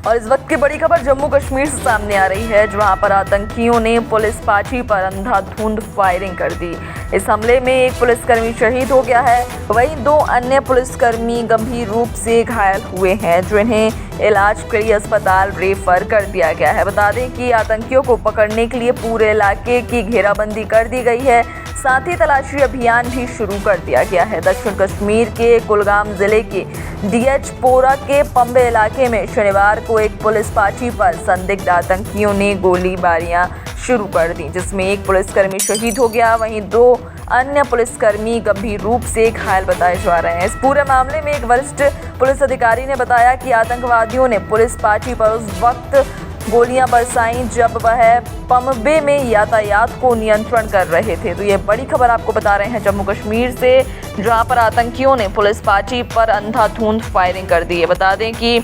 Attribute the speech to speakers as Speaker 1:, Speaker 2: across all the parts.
Speaker 1: और इस वक्त की बड़ी खबर जम्मू कश्मीर से सामने आ रही है, जहां पर आतंकियों ने पुलिस पार्टी पर अंधाधुंध फायरिंग कर दी। इस हमले में एक पुलिसकर्मी शहीद हो गया है, वहीं 2 अन्य पुलिसकर्मी गंभीर रूप से घायल हुए हैं, जिन्हें इलाज के लिए अस्पताल रेफर कर दिया गया है। बता दें कि आतंकियों को पकड़ने के लिए पूरे इलाके की घेराबंदी कर दी गई है, साथ ही तलाशी अभियान भी शुरू कर दिया गया है। दक्षिण कश्मीर के कुलगाम जिले के डीएचपोरा के पंबे इलाके में शनिवार को एक पुलिस पार्टी पर संदिग्ध आतंकियों ने गोलीबारियां शुरू कर दी, जिसमें एक पुलिसकर्मी शहीद हो गया, वहीं 2 अन्य पुलिसकर्मी गंभीर रूप से घायल बताए जा रहे हैं। इस पूरे मामले में एक वरिष्ठ पुलिस अधिकारी ने बताया कि आतंकवादियों ने पुलिस पार्टी पर उस वक्त गोलियां बरसाई जब वह पंबे में यातायात को नियंत्रण कर रहे थे। तो ये बड़ी खबर आपको बता रहे हैं जम्मू कश्मीर से, जहां पर आतंकियों ने पुलिस पार्टी पर अंधाधुंध फायरिंग कर दी है। बता दें कि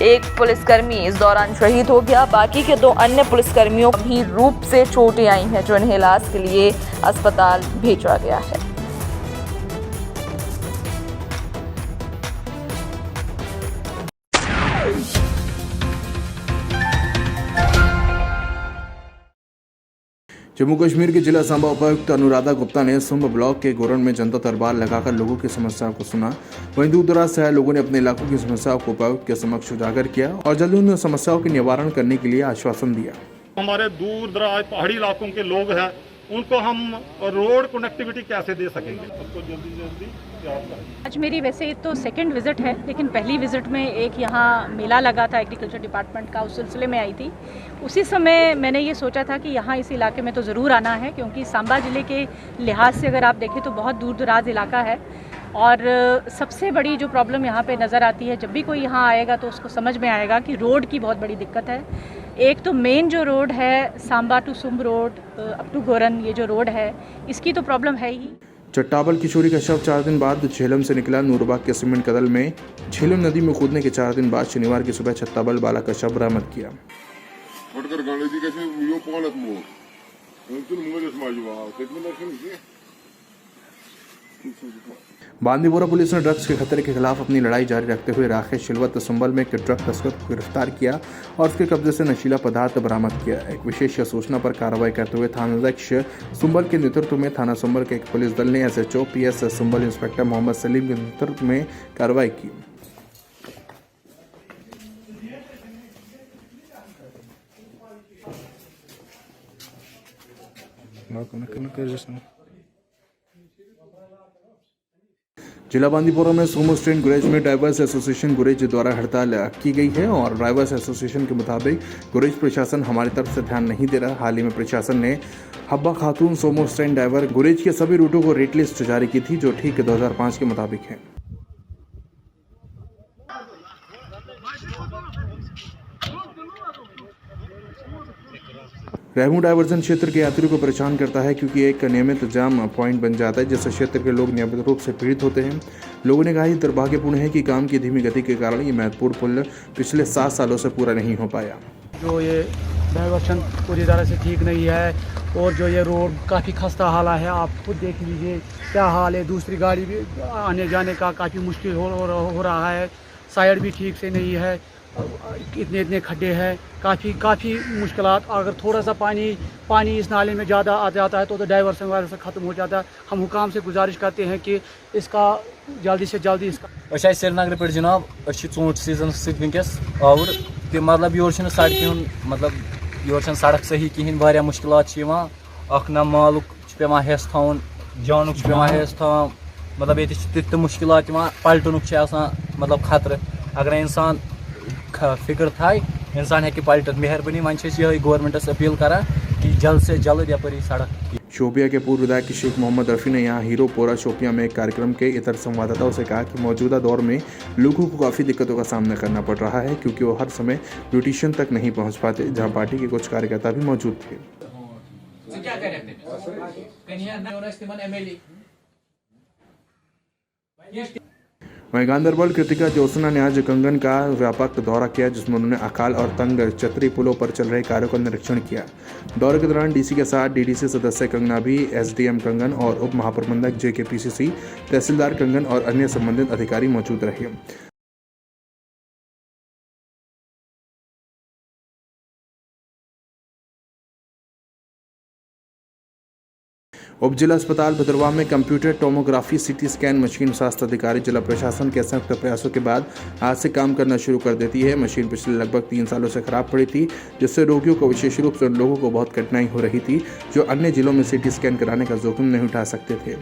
Speaker 1: एक पुलिसकर्मी इस दौरान शहीद हो गया, बाकी के 2 अन्य पुलिसकर्मियों को गंभीर रूप से चोटें आई हैं, जो इन्हें इलाज के लिए अस्पताल भेजा गया है।
Speaker 2: जम्मू कश्मीर के जिला सांबा उपायुक्त अनुराधा गुप्ता ने सुंब ब्लॉक के गोरन में जनता दरबार लगाकर लोगों की समस्याओं को सुना। वहीं दूर दराज से आए लोगों ने अपने इलाकों की समस्याओं को उपायुक्त के समक्ष उजागर किया और जल्द उन समस्याओं के निवारण करने के लिए आश्वासन दिया।
Speaker 3: हमारे दूर दराज पहाड़ी इलाकों के लोग हैं, उनको हम रोड कनेक्टिविटी कैसे दे सकेंगे? सबको जल्दी
Speaker 4: आज मेरी वैसे तो सेकंड विज़िट है, लेकिन पहली विज़िट में एक यहाँ मेला लगा था एग्रीकल्चर डिपार्टमेंट का, उस सिलसिले में आई थी। उसी समय मैंने ये सोचा था कि यहाँ इस इलाके में तो ज़रूर आना है, क्योंकि सांबा ज़िले के लिहाज से अगर आप देखें तो बहुत दूर दराज इलाका है और सबसे बड़ी जो प्रॉब्लम यहाँ पे नज़र आती है, जब भी कोई यहाँ आएगा तो उसको समझ में आएगा कि रोड की बहुत बड़ी दिक्कत है। एक तो मेन जो रोड है Samba to Sumb road up to Goran, ये जो रोड है इसकी तो प्रॉब्लम है ही।
Speaker 2: चट्टाबल किशोरी का शव 4 दिन बाद झेलम से निकला। नूरबाग के सीमेंट कदल में झेलम नदी में कूदने के 4 दिन बाद शनिवार की सुबह छत्ताबल बालक का शव बरामद किया। बांदीपोरा पुलिस ने ड्रग्स के खतरे के खिलाफ अपनी लड़ाई जारी रखते हुए राकेश शिलवत सुंबल में एक ड्रग तस्कर को गिरफ्तार किया और उसके कब्जे से नशीला पदार्थ बरामद किया। एक विशेष सूचना पर कार्रवाई करते हुए थानाध्यक्ष सुंबल के नेतृत्व में थाना सुंबल के एक पुलिस दल ने SHO PS Sumbal inspector Mohammad Salim के नेतृत्व में कार्रवाई की। जिला बांदीपोरा में सोमो स्ट्रेन गुरेज में ड्राइवर्स एसोसिएशन गुरेज द्वारा हड़ताल की गई है और ड्राइवर्स एसोसिएशन के मुताबिक गुरेज प्रशासन हमारी तरफ से ध्यान नहीं दे रहा। हाल ही में प्रशासन ने हब्बा खातून सोमो स्ट्रेन ड्राइवर गुरेज के सभी रूटों को रेट लिस्ट जारी की थी, जो ठीक 2005 के मुताबिक है। रेहू डायवर्जन क्षेत्र के यात्रियों को परेशान करता है, क्योंकि एक नियमित जाम पॉइंट बन जाता है, जिससे क्षेत्र के लोग नियमित रूप से पीड़ित होते हैं। लोगों ने कहा कि दुर्भाग्यपूर्ण है कि काम की धीमी गति के कारण ये महत्वपूर्ण पुल पिछले 7 सालों से पूरा नहीं हो पाया।
Speaker 5: जो ये डायवर्जन पूरी तरह से ठीक नहीं है और जो ये रोड काफ़ी खस्ता हाल है, आप खुद देख लीजिए क्या हाल है। दूसरी गाड़ी भी आने जाने का काफ़ी मुश्किल हो रहा है। साइड भी ठीक से नहीं है, इतने खड्डे हैं, काफ़ी मुश्किलात। अगर थोड़ा सा पानी इस नाले में ज़्यादा आ जाता है तो डाइवर्सन वगैरह से ख़त्म हो जाता है। हम हुकाम से गुजारिश करते हैं कि इसका जल्दी से जल्दी इसका
Speaker 6: श्रीनगर पे जनाब ऊँट सीजन वस आवर तो मतलब योर सड़क मतलब योर सड़क सही कहें, वारिया मुश्किलात ना मालुक पेवान हेस थवन, जानुक पेवान हेस थवन, मतलब ये तिथ मुश्किलात पलटनुक मतलब खतरे। अगर इंसान फिक्र थाय इंसान है कि पलट। मेहरबानी वन ये गवर्नमेंटस अपील करा कि जल्द से जल्द यपरी सड़क।
Speaker 2: शोपिया के पूर्व विधायक शेख मोहम्मद रफ़ी ने यहां हीरोपोरा शोपिया में एक कार्यक्रम के इतर संवाददाताओं से कहा कि मौजूदा दौर में लोगों को काफ़ी दिक्कतों का सामना करना पड़ रहा है, क्योंकि वो हर समय ब्यूटिशियन तक नहीं पहुंच पाते, जहां पार्टी के कुछ कार्यकर्ता भी मौजूद थे। वहीं गांधरबल कृतिका ज्योत्सना ने आज कंगन का व्यापक दौरा किया, जिसमें उन्होंने अकाल और तंग चतरी पुलों पर चल रहे कार्यों का निरीक्षण किया। दौरे के दौरान डीसी के साथ डीडीसी सदस्य कंगना भी, एसडीएम कंगन और उप महाप्रबंधक JKPCC, तहसीलदार कंगन और अन्य संबंधित अधिकारी मौजूद रहे। उप जिला अस्पताल भदरवा में computer tomography CT scan machine स्वास्थ्य अधिकारी जिला प्रशासन के संयुक्त प्रयासों के बाद आज से काम करना शुरू कर देती है। मशीन पिछले लगभग 3 सालों से खराब पड़ी थी, जिससे रोगियों को विशेष रूप से उन लोगों को बहुत कठिनाई हो रही थी जो अन्य जिलों में सीटी स्कैन कराने का जोखिम नहीं उठा सकते थे।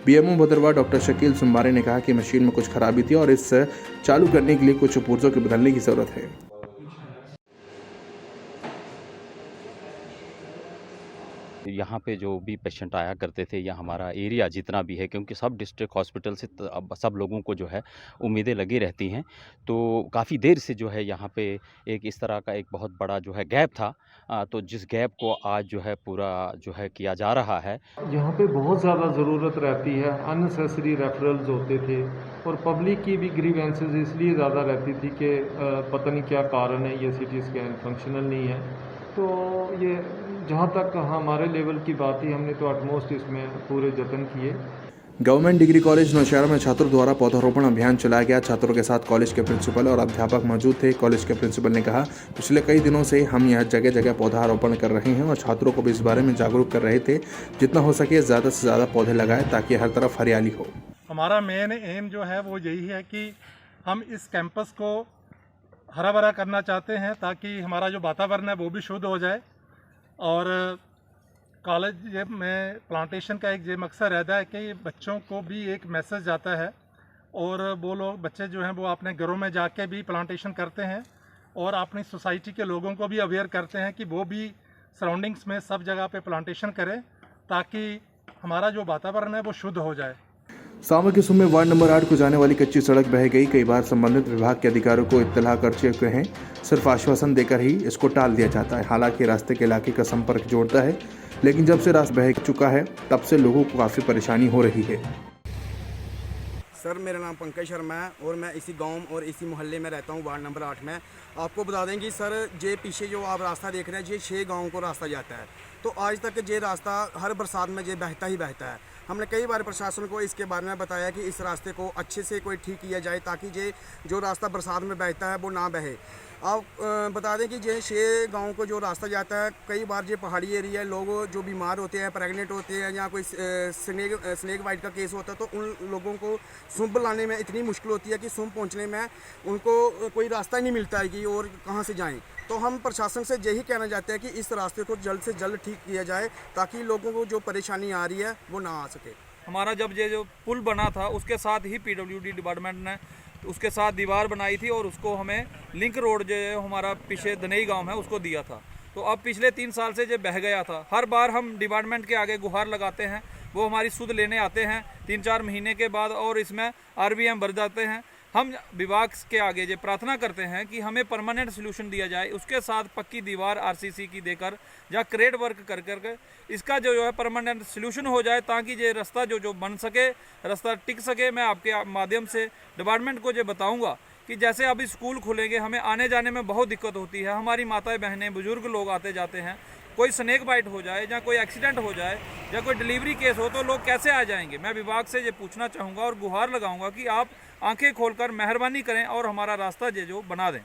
Speaker 2: बीएमओ भदरवा डॉक्टर शकील सुम्बारे ने कहा कि मशीन में कुछ खराबी थी और इस चालू करने के लिए कुछ पुर्जों के बदलने की जरूरत है।
Speaker 7: यहाँ पे जो भी पेशेंट आया करते थे या हमारा एरिया जितना भी है, क्योंकि सब डिस्ट्रिक्ट हॉस्पिटल से अब सब लोगों को जो है उम्मीदें लगी रहती हैं, तो काफ़ी देर से जो है यहाँ पे एक इस तरह का एक बहुत बड़ा जो है गैप था, तो जिस गैप को आज जो है पूरा जो है किया जा रहा है।
Speaker 8: यहाँ पे बहुत ज़्यादा ज़रूरत रहती है, अननेसेसरी रेफरल्स होते थे और पब्लिक की भी ग्रीवेंसेस इसलिए ज़्यादा रहती थी कि पता नहीं क्या कारण है, ये सीटी स्कैन फंक्शनल नहीं है। तो ये जहाँ तक हमारे लेवल की बात थी, हमने तो एटमोस्ट इसमें पूरे जतन किए।
Speaker 2: गवर्नमेंट डिग्री कॉलेज नौशहरा में छात्रों द्वारा पौधारोपण अभियान चलाया गया। छात्रों के साथ कॉलेज के प्रिंसिपल और अध्यापक मौजूद थे। कॉलेज के प्रिंसिपल ने कहा, पिछले कई दिनों से हम यहाँ जगह जगह पौधारोपण कर रहे हैं और छात्रों को भी इस बारे में जागरूक कर रहे थे, जितना हो सके ज़्यादा से ज़्यादा पौधे लगाएं ताकि हर तरफ हरियाली हो।
Speaker 3: हमारा मेन एम जो है वो यही है कि हम इस कैंपस को हरा भरा करना चाहते हैं ताकि हमारा जो वातावरण है वो भी शुद्ध हो जाए। और कॉलेज में प्लांटेशन का एक ये मकसद रहता है कि बच्चों को भी एक मैसेज जाता है और वो लोग बच्चे जो हैं वो अपने घरों में जाके भी प्लांटेशन करते हैं और अपनी सोसाइटी के लोगों को भी अवेयर करते हैं कि वो भी सराउंडिंग्स में सब जगह पे प्लांटेशन करें ताकि हमारा जो वातावरण है वो शुद्ध हो जाए।
Speaker 2: सांबा के सुमे वार्ड नंबर 8 को जाने वाली कच्ची सड़क बह गई। कई बार संबंधित विभाग के अधिकारियों को इत्तला कर चुके हैं, सिर्फ आश्वासन देकर ही इसको टाल दिया जाता है। हालांकि रास्ते के इलाके का संपर्क जोड़ता है, लेकिन जब से रास्ता बह चुका है तब से लोगों को काफ़ी परेशानी हो रही है।
Speaker 9: सर, मेरा नाम पंकज शर्मा है और मैं इसी गांव और इसी मोहल्ले में रहता हूं, वार्ड नंबर 8 में। आपको बता दें कि सर ये पीछे जो आप रास्ता देख रहे हैं, ये 6 गाँव को रास्ता जाता है। तो आज तक ये रास्ता हर बरसात में ये बहता ही बहता है। हमने कई बार प्रशासन को इसके बारे में बताया कि इस रास्ते को अच्छे से कोई ठीक किया जाए ताकि ये जो रास्ता बरसात में बहता है वो ना बहे। आप बता दें कि ये 6 गाँव को जो रास्ता जाता है, कई बार ये पहाड़ी एरिया है, लोग जो बीमार होते हैं, प्रेग्नेंट होते हैं या कोई स्नेक बाइट का केस होता है, तो उन लोगों को सूंप लाने में इतनी मुश्किल होती है कि सूंप पहुंचने में उनको कोई रास्ता ही नहीं मिलता है कि और कहां से जाएं। तो हम प्रशासन से यही कहना चाहते हैं कि इस रास्ते को जल्द से जल्द ठीक किया जाए ताकि लोगों को जो परेशानी आ रही है वो ना आ सके।
Speaker 10: हमारा जब ये जो पुल बना था उसके साथ ही PWD डिपार्टमेंट ने उसके साथ दीवार बनाई थी और उसको हमें लिंक रोड जो हमारा पीछे दनई गांव है उसको दिया था। तो अब पिछले 3 साल से जो बह गया था, हर बार हम डिपार्टमेंट के आगे गुहार लगाते हैं, वो हमारी सुध लेने आते हैं 3-4 महीने के बाद और इसमें RBM भर जाते हैं। हम विभाग के आगे जो प्रार्थना करते हैं कि हमें परमानेंट सोल्यूशन दिया जाए, उसके साथ पक्की दीवार RCC की देकर या क्रेड वर्क कर करके इसका जो है परमानेंट सोल्यूशन हो जाए ताकि ये रास्ता जो बन सके, रास्ता टिक सके। मैं आपके माध्यम से डिपार्टमेंट को ये बताऊंगा कि जैसे अभी स्कूल खुलेंगे, हमें आने जाने में बहुत दिक्कत होती है। हमारी माताएं बहनें बुजुर्ग लोग आते जाते हैं, कोई स्नेक बाइट हो जाए या कोई एक्सीडेंट हो जाए या कोई डिलीवरी केस हो तो लोग कैसे आ जाएंगे। मैं विभाग से ये पूछना चाहूँगा और गुहार लगाऊंगा कि आप आंखें खोलकर मेहरबानी करें और हमारा रास्ता जो बना दें।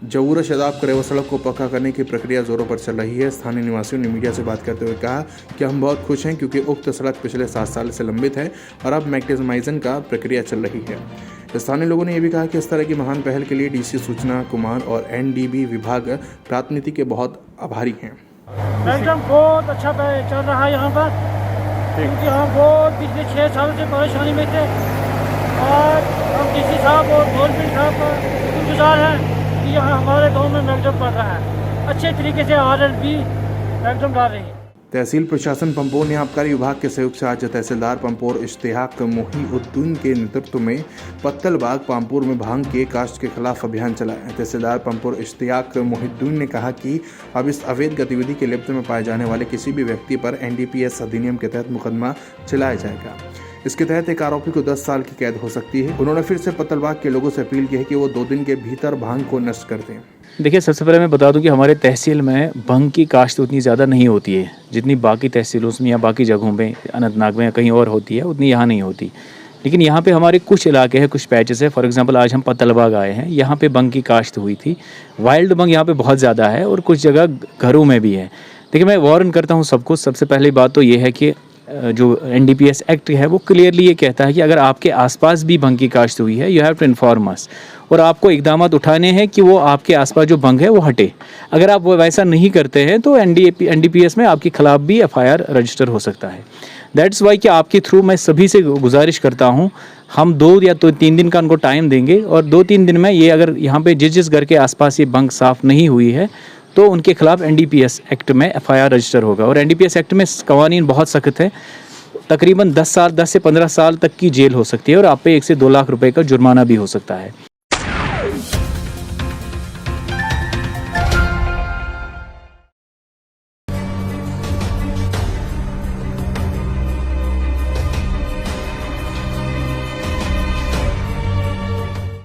Speaker 2: जवूरा शदाब करेवा सड़क को पक्का करने की प्रक्रिया जोरों पर चल रही है। स्थानीय निवासियों ने मीडिया से बात करते हुए कहा कि हम बहुत खुश हैं क्योंकि उक्त सड़क पिछले 7 साल से लंबित है और अब मैग्नेटाइजेशन का प्रक्रिया चल रही है। स्थानीय लोगों ने यह भी कहा कि इस तरह की महान पहल के लिए DC सूचना कुमार और NDB विभाग प्राथमिति के बहुत आभारी हैं।
Speaker 5: एकदम बहुत अच्छा चल रहा है यहाँ पर, क्योंकि हम बहुत पिछले 6 साल से परेशानी में थे और हम DC साहब और गवर्नमेंट साहब का शुक्रगुजार हैं कि यहाँ हमारे गांव में मैगडम पड़ रहा है, अच्छे तरीके से RLB मैगडम डाल रही है।
Speaker 2: तहसील प्रशासन पंपोर ने आबकारी विभाग के सहयोग से आज तहसीलदार पंपोर इश्तियाक मोहीउद्दीन के नेतृत्व में पत्तलबाग पामपुर में भांग के काश्त के खिलाफ अभियान चलाया। तहसीलदार पंपोर इश्तियाक मोहीउद्दीन ने कहा कि अब इस अवैध गतिविधि के लिप्त में पाए जाने वाले किसी भी व्यक्ति पर NDPS अधिनियम के तहत मुकदमा चलाया जाएगा। इसके तहत एक आरोपी को 10 साल की कैद हो सकती है। उन्होंने फिर से पत्तलबाग के लोगों से अपील की है कि वो 2 दिन के भीतर भांग को नष्ट कर दें।
Speaker 11: देखिए, सबसे पहले मैं बता दूं कि हमारे तहसील में भंग की काश्त उतनी ज़्यादा नहीं होती है जितनी बाकी तहसीलों में या बाकी जगहों में, अनंतनाग में या कहीं और होती है, उतनी यहाँ नहीं होती। लेकिन यहाँ पे हमारे कुछ इलाके हैं, कुछ पैचेस है। फॉर एग्जांपल आज हम पत्तलबाग आए हैं, यहाँ पे भंग की काश्त हुई थी। वाइल्ड भंग यहाँ पे बहुत ज़्यादा है और कुछ जगह घरों में भी है। देखिए, मैं वार्न करता हूँ सबको। सबसे पहली बात तो ये है कि जो NDPS एक्ट है वो क्लियरली ये कहता है कि अगर आपके आसपास भी भंग की काश्त हुई है, you have to inform us, और आपको इकदाम उठाने हैं कि वो आपके आसपास जो भंग है वो हटे। अगर आप वो वैसा नहीं करते हैं तो NDPS में आपके खिलाफ भी FIR रजिस्टर हो सकता है। दैट्स वाई कि आपके थ्रू मैं सभी से गुजारिश करता हूँ, हम 2 या 3 दिन का उनको टाइम देंगे, और 2-3 दिन में ये अगर यहाँ पे जिस घर के आसपास ये भंग साफ़ नहीं हुई है तो उनके खिलाफ NDPS एक्ट में FIR रजिस्टर होगा। और NDPS एक्ट में कवानीन बहुत सख्त है, तकरीबन 10 से 15 साल तक की जेल हो सकती है और आप पे 1 से 2 लाख रुपए का जुर्माना भी हो सकता है।